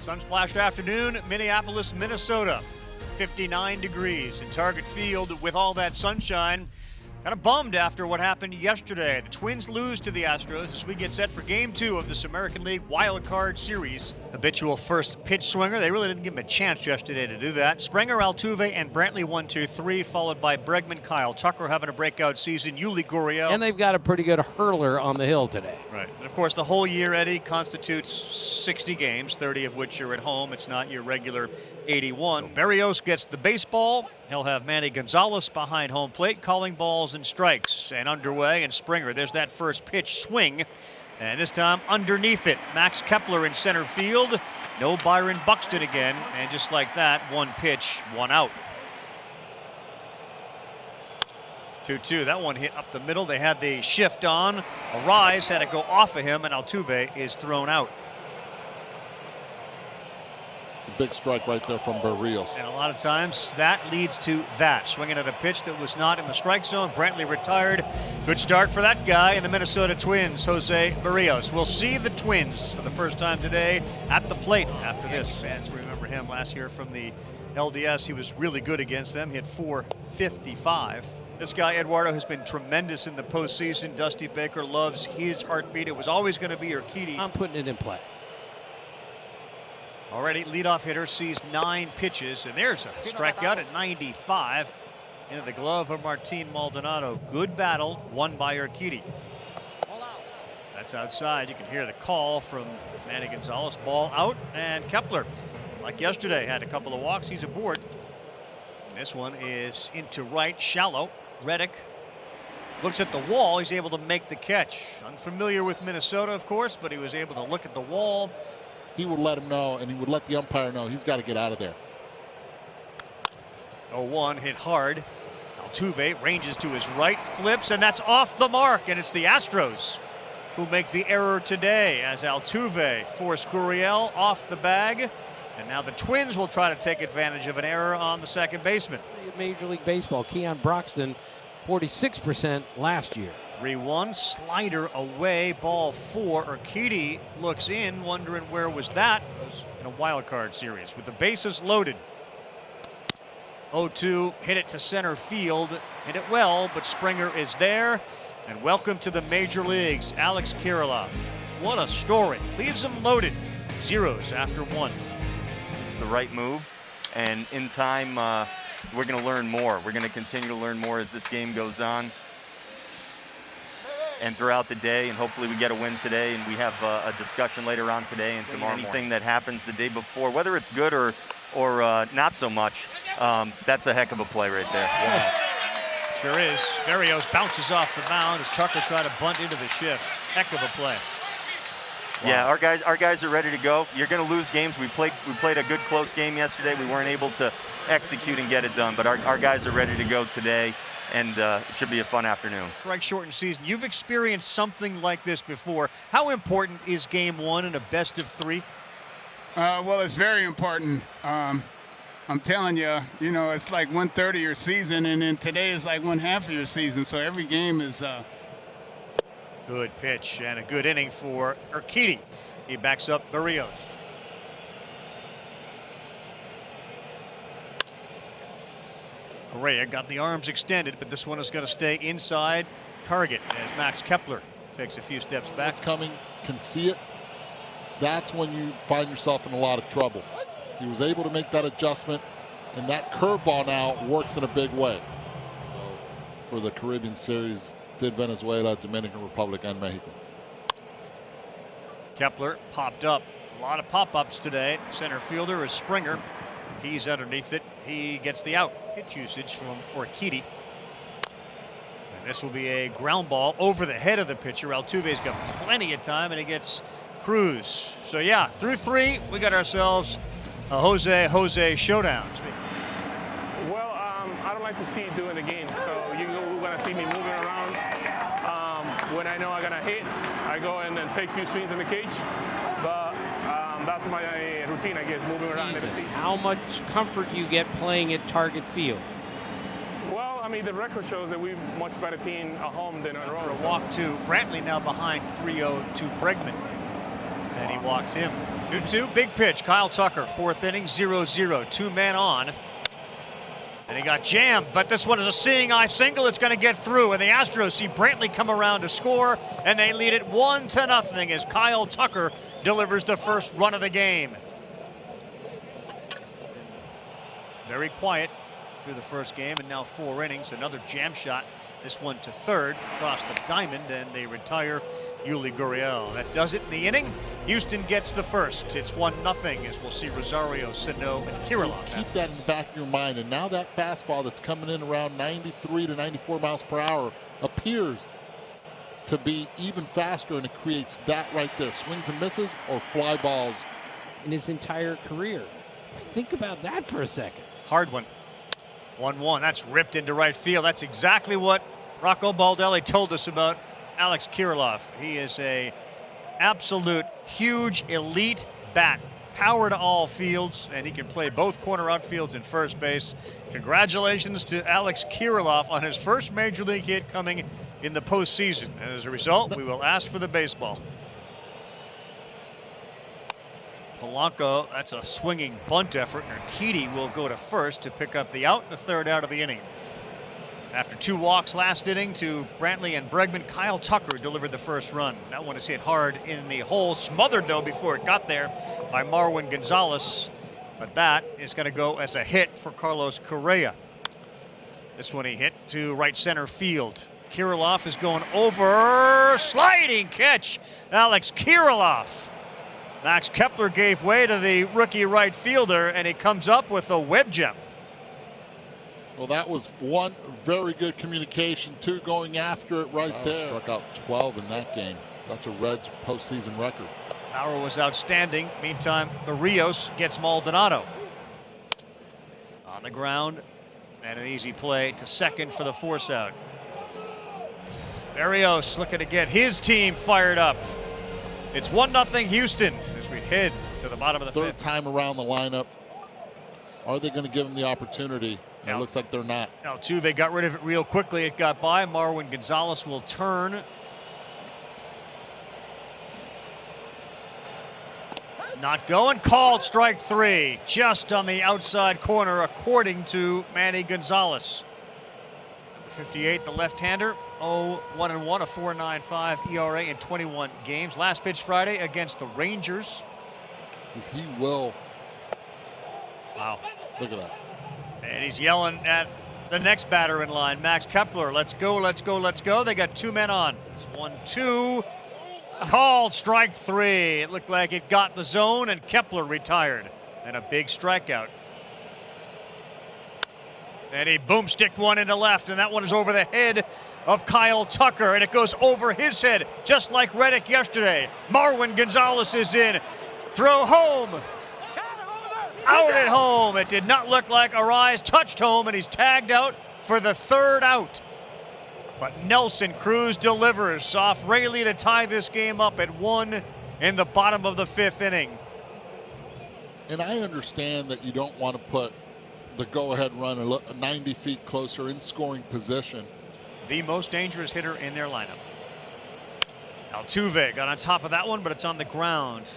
Sun-splashed afternoon, Minneapolis, Minnesota. 59 degrees in Target Field with all that sunshine. Kind of bummed after what happened yesterday. The Twins lose to the Astros as we get set for Game 2 of this American League Wild Card Series. Habitual first pitch swinger. They really didn't give him a chance yesterday to do that. Springer, Altuve, and Brantley 1-2-3, followed by Bregman, Kyle Tucker having a breakout season, Yuli Gurriel. And they've got a pretty good hurler on the hill today. Right. And of course, the whole year, Eddie, constitutes 60 games, 30 of which are at home. It's not your regular 81. Berrios gets the baseball. He'll have Manny Gonzalez behind home plate, calling balls and strikes. And underway, and Springer, there's that first pitch swing. And this time underneath it, Max Kepler in center field. No Byron Buxton again. And just like that, one pitch, one out. 2-2. That one hit up the middle. They had the shift on. A rise had to go off of him, and Altuve is thrown out. It's a big strike right there from Berrios. And a lot of times that leads to that. Swinging at a pitch that was not in the strike zone. Brantley retired. Good start for that guy in the Minnesota Twins, Jose Berrios. We'll see the Twins for the first time today at the plate after this. Fans remember him last year from the LDS. He was really good against them. He hit .455. This guy, Eduardo, has been tremendous in the postseason. Dusty Baker loves his heartbeat. It was always going to be Urquidy. I'm putting it in play. Already, leadoff hitter sees 9 pitches, and there's a strikeout at 95 into the glove of Martin Maldonado. Good battle, won by Urquidy. That's outside. You can hear the call from Manny Gonzalez. Ball out, and Kepler, like yesterday, had a couple of walks. He's aboard. This one is into right, shallow. Reddick looks at the wall. He's able to make the catch. Unfamiliar with Minnesota, of course, but he was able to look at the wall. He would let him know, and he would let the umpire know he's got to get out of there. 0-1 hit hard. Altuve ranges to his right, flips, and that's off the mark. And it's the Astros who make the error today as Altuve forced Gurriel off the bag. And now the Twins will try to take advantage of an error on the second baseman. Major League Baseball, Keon Broxton, 46% last year. 3-1, slider away, ball 4. Urquidy looks in, wondering where was that. It was in a wild card series with the bases loaded. 0-2, hit it to center field, hit it well, but Springer is there. And welcome to the major leagues, Alex Kirilloff. What a story. Leaves him loaded. Zeros after 1. It's the right move, and in time, we're going to learn more. We're going to continue to learn more as this game goes on and throughout the day, and hopefully we get a win today, and we have a discussion later on today and tomorrow morning. Anything that happens the day before, whether it's good or not so much, that's a heck of a play right there. Yeah. Sure is. Berrios bounces off the mound as Tucker tried to bunt into the shift. Heck of a play. Wow. Yeah, our guys are ready to go. You're going to lose games. We played a good close game yesterday. We weren't able to execute and get it done, but our guys are ready to go today, and it should be a fun afternoon. Strike shortened season. You've experienced something like this before. How important is Game 1 in a best of 3? Well, it's very important. I'm telling you, it's like 1/3 of your season, and then today is like 1/2 of your season. So every game is. Good pitch and a good inning for Urquidy. He backs up Berrios. Correa got the arms extended, but this one is going to stay inside target as Max Kepler takes a few steps back. It's coming, can see it. That's when you find yourself in a lot of trouble. He was able to make that adjustment, and that curveball now works in a big way. For the Caribbean Series, did Venezuela, Dominican Republic, and Mexico. Kepler popped up. A lot of pop-ups today. Center fielder is Springer. He's underneath it. He gets the out. Pitch usage from Urquidy. And this will be a ground ball over the head of the pitcher. Altuve's got plenty of time, and he gets Cruz. So yeah, through 3, we got ourselves a Jose showdown. Well, I don't like to see it during the game, so you're going to see me moving around. When I know I'm going to hit, I go in and take a few swings in the cage. But that's my routine, I guess, moving around in the seat. How much comfort do you get playing at Target Field? Well, I mean, the record shows that we're a much better team at home than on the road. Walk to Brantley now behind 3-0 to Bregman. And he walks him. 2-2, big pitch. Kyle Tucker, fourth inning, 0-0, 2 men on. And he got jammed, but this one is a seeing eye single. It's going to get through, and the Astros see Brantley come around to score, and they lead it 1-0 as Kyle Tucker delivers the first run of the game. Very quiet through the first game, and now 4 innings. Another jam shot, this one to third, across the diamond, and they retire Yuli Gurriel. That does it in the inning. Houston gets the first. It's 1-0 as we'll see Rosario, Sano, and Kirilloff. Keep that in the back of your mind. And now that fastball that's coming in around 93 to 94 miles per hour appears to be even faster, and it creates that right there. Swings and misses or fly balls. In his entire career. Think about that for a second. Hard one. 1-1. That's ripped into right field. That's exactly what Rocco Baldelli told us about Alex Kirilloff. He is a absolute huge elite bat. Power to all fields, and he can play both corner outfields and first base. Congratulations to Alex Kirilloff on his first major league hit coming in the postseason. And as a result, we will ask for the baseball. Polanco, that's a swinging bunt effort, and Urquidy will go to first to pick up the out, the third out of the inning. After 2 walks last inning to Brantley and Bregman, Kyle Tucker delivered the first run. That one is hit hard in the hole, smothered though before it got there by Marwin Gonzalez. But that is going to go as a hit for Carlos Correa. This one he hit to right center field. Kirilloff is going over, sliding catch, Alex Kirilloff. Max Kepler gave way to the rookie right fielder, and he comes up with a web gem. Well, that was one very good communication, 2 going after it right there. Struck out 12 in that game. That's a Reds postseason record. Power was outstanding. Meantime, Berrios gets Maldonado. On the ground, and an easy play to second for the force out. Berrios looking to get his team fired up. It's 1-0 Houston as we head to the bottom of the Third fifth. time around the lineup. Are they going to give him the opportunity? It looks like they're not. Altuve got rid of it real quickly. It got by. Marwin Gonzalez will turn. Not going. Called strike 3. Just on the outside corner, according to Manny Gonzalez. 58, the left-hander. 0-1-1, a 4.95 ERA in 21 games. Last pitch Friday against the Rangers. He will. Wow. Look at that. And he's yelling at the next batter in line, Max Kepler. Let's go, let's go, let's go. They got 2 men on. It's 1-2. Called strike 3. It looked like it got the zone, and Kepler retired. And a big strikeout. And he boomsticked one into left, and that one is over the head of Kyle Tucker, and it goes over his head, just like Reddick yesterday. Marwin Gonzalez is in. Throw home. Out at home. It did not look like Arise touched home, and he's tagged out for the 3rd out. But Nelson Cruz delivers off Rayleigh to tie this game up at 1 in the bottom of the 5th inning. And I understand that you don't want to put the go-ahead run 90 feet closer in scoring position. The most dangerous hitter in their lineup. Altuve got on top of that one, but it's on the ground.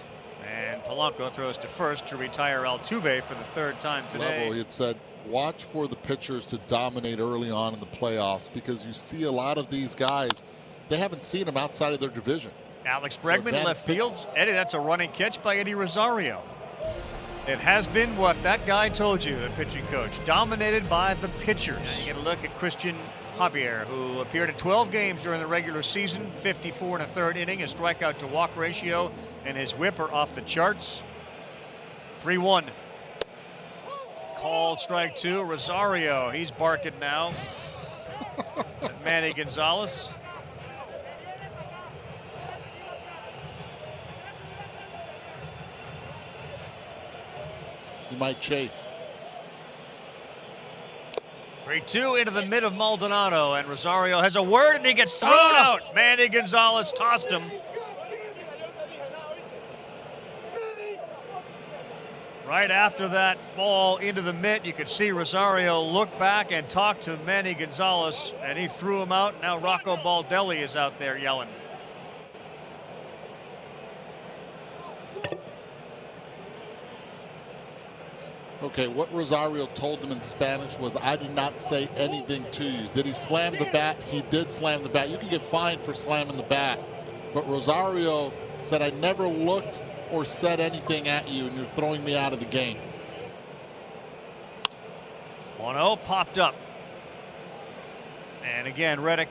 And Polanco throws to first to retire Altuve for the 3rd time today. He had said, watch for the pitchers to dominate early on in the playoffs, because you see a lot of these guys, they haven't seen them outside of their division. Alex Bregman, left field. Eddie, that's a running catch by Eddie Rosario. It has been what that guy told you, the pitching coach, dominated by the pitchers. Now you get a look at Christian Javier, who appeared in 12 games during the regular season, 54 and a 3rd inning, his strikeout to walk ratio, and his whip are off the charts. 3-1. Called strike 2. Rosario, he's barking now. At Manny Gonzalez. He might chase. 3-2 into the mid of Maldonado, and Rosario has a word, and he gets thrown out. Manny Gonzalez tossed him. Right after that ball into the mitt, you could see Rosario look back and talk to Manny Gonzalez, and he threw him out. Now Rocco Baldelli is out there yelling. Okay, what Rosario told him in Spanish was, I did not say anything to you. Did he slam the bat? He did slam the bat. You can get fined for slamming the bat. But Rosario said, I never looked or said anything at you, and you're throwing me out of the game. 1-0 popped up. And again, Reddick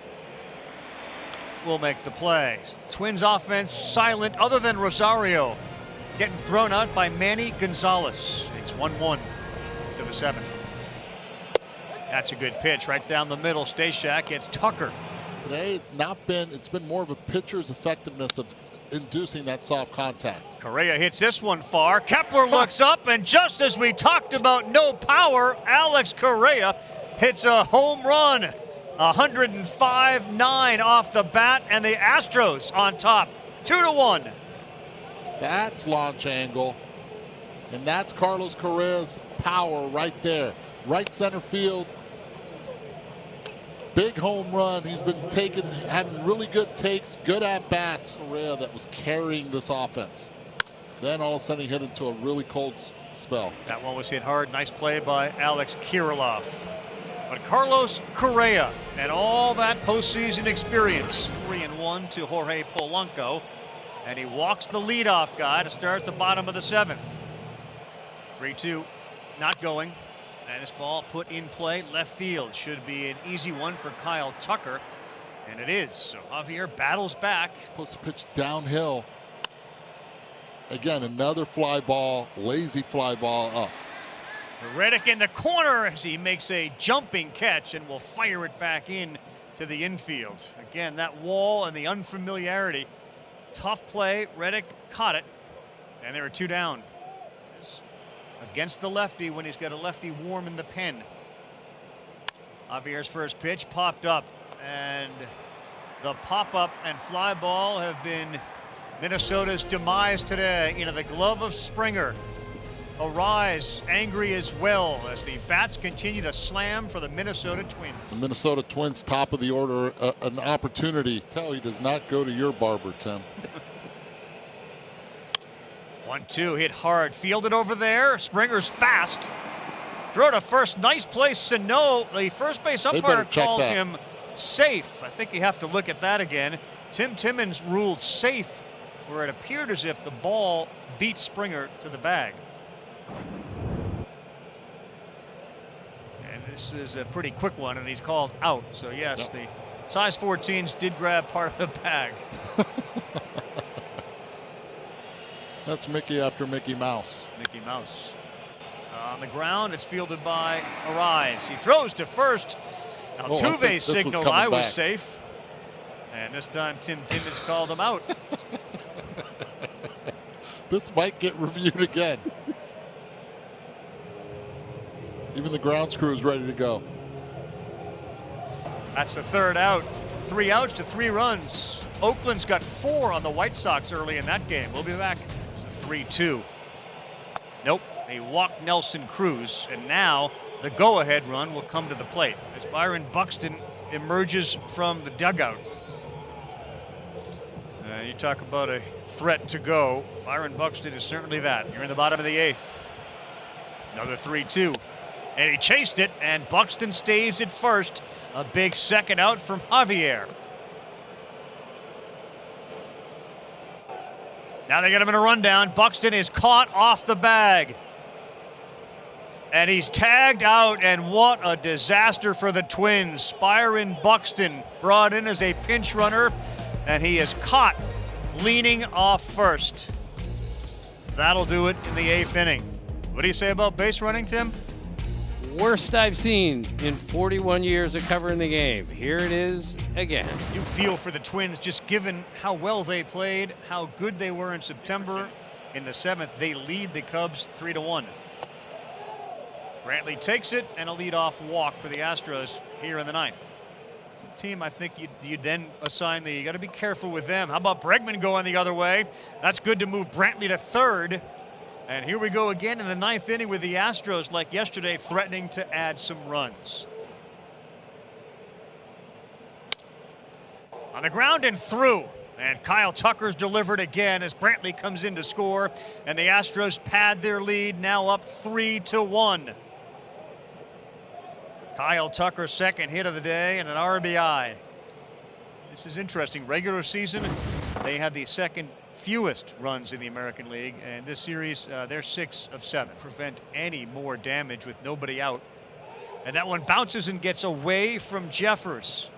will make the play. Twins offense silent other than Rosario getting thrown out by Manny Gonzalez. It's 1-1 to the 7th. That's a good pitch right down the middle. Stashak gets Tucker. Today it's been more of a pitcher's effectiveness of inducing that soft contact. Correa hits this one far. Kepler looks up, and just as we talked about no power, Alex Correa hits a home run. 105-9 off the bat, and the Astros on top, 2-1. That's launch angle, and that's Carlos Correa's power right there. Right center field. Big home run. He's been having really good takes, good at-bats. Correa that was carrying this offense. Then all of a sudden he hit into a really cold spell. That one was hit hard. Nice play by Alex Kirilloff. But Carlos Correa and all that postseason experience. 3-1 to Jorge Polanco. And he walks the leadoff guy to start the bottom of the 7th. 3-2, not going. And this ball put in play left field. Should be an easy one for Kyle Tucker. And it is. So Javier battles back. Supposed to pitch downhill. Again, another fly ball, lazy fly ball up. Reddick in the corner as he makes a jumping catch and will fire it back in to the infield. Again, that wall and the unfamiliarity. Tough play. Reddick caught it, and there are 2 down. Against the lefty when he's got a lefty warm in the pen. Javier's first pitch popped up, and the pop-up and fly ball have been Minnesota's demise today. Into the glove of Springer. Arise angry as well as the bats continue to slam for the Minnesota Twins. The Minnesota Twins, top of the order, an opportunity. Tell he does not go to your barber, Tim. 1-2 hit hard, fielded over there. Springer's fast. Throw to first, nice play. Sano, the first base umpire called him safe. I think you have to look at that again. Tim Timmons ruled safe, where it appeared as if the ball beat Springer to the bag. And this is a pretty quick one, and he's called out. So yes, the size 14s did grab part of the bag. That's Mickey after Mickey Mouse. Mickey Mouse. On the ground, it's fielded by Arise. He throws to first. Altuve signaled I was safe. And this time Tim Timmons called him out. This might get reviewed again. Even the grounds crew is ready to go. That's the 3rd out. 3 outs to 3 runs. Oakland's got 4 on the White Sox early in that game. We'll be back. It's a 3-2. Nope. They walked Nelson Cruz, and now the go-ahead run will come to the plate as Byron Buxton emerges from the dugout. You talk about a threat to go. Byron Buxton is certainly that. You're in the bottom of the 8th. Another 3-2. And he chased it, and Buxton stays at first. A big second out from Javier. Now they get him in a rundown. Buxton is caught off the bag. And he's tagged out, and what a disaster for the Twins. Byron Buxton brought in as a pinch runner, and he is caught leaning off first. That'll do it in the 8th inning. What do you say about base running, Tim? Worst I've seen in 41 years of covering the game. Here it is again. You feel for the Twins just given how well they played, how good they were in September. In the 7th, they lead the Cubs 3-1. Brantley takes it, and a leadoff walk for the Astros here in the 9th. It's a team I think you then assign you got to be careful with them. How about Bregman going the other way? That's good to move Brantley to 3rd. And here we go again in the 9th inning with the Astros, like yesterday, threatening to add some runs. On the ground and through. And Kyle Tucker's delivered again as Brantley comes in to score, and the Astros pad their lead, now up 3-1. Kyle Tucker's second hit of the day and an RBI. This is interesting. Regular season, they had the second fewest runs in the American League, and this series, they're 6 of 7. Prevent any more damage with nobody out. And that one bounces and gets away from Jeffers.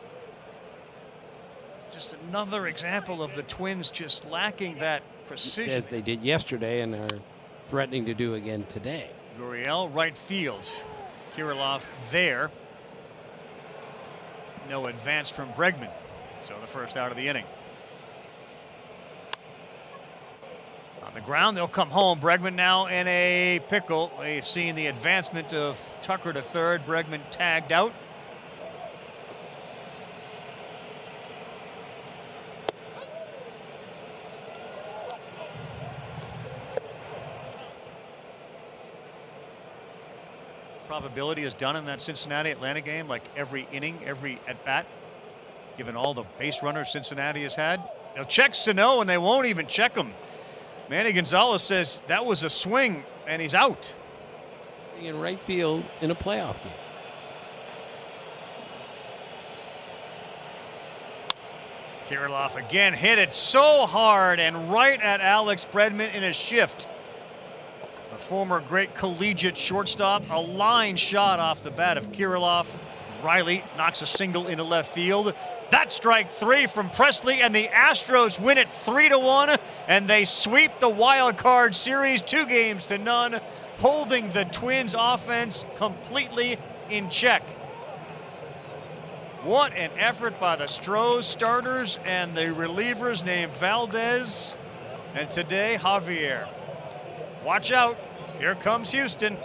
Just another example of the Twins just lacking that precision. As they did yesterday and are threatening to do again today. Gurriel, right field. Kirilloff there. No advance from Bregman. So the first out of the inning. On the ground, they'll come home. Bregman now in a pickle. We've seen the advancement of Tucker to third. Bregman tagged out. Probability is done in that Cincinnati-Atlanta game, like every inning, every at-bat, given all the base runners Cincinnati has had. They'll check Sano, and they won't even check him. Manny Gonzalez says that was a swing, and he's out. In right field in a playoff game. Kirilloff again hit it so hard and right at Alex Bregman in a shift. The former great collegiate shortstop, a line shot off the bat of Kirilloff. Riley knocks a single into left field. That's strike 3 from Presley, and the Astros win it 3-1, and they sweep the wild card series 2-0, holding the Twins offense completely in check. What an effort by the Astros starters and the relievers named Valdez, and today Javier. Watch out, here comes Houston.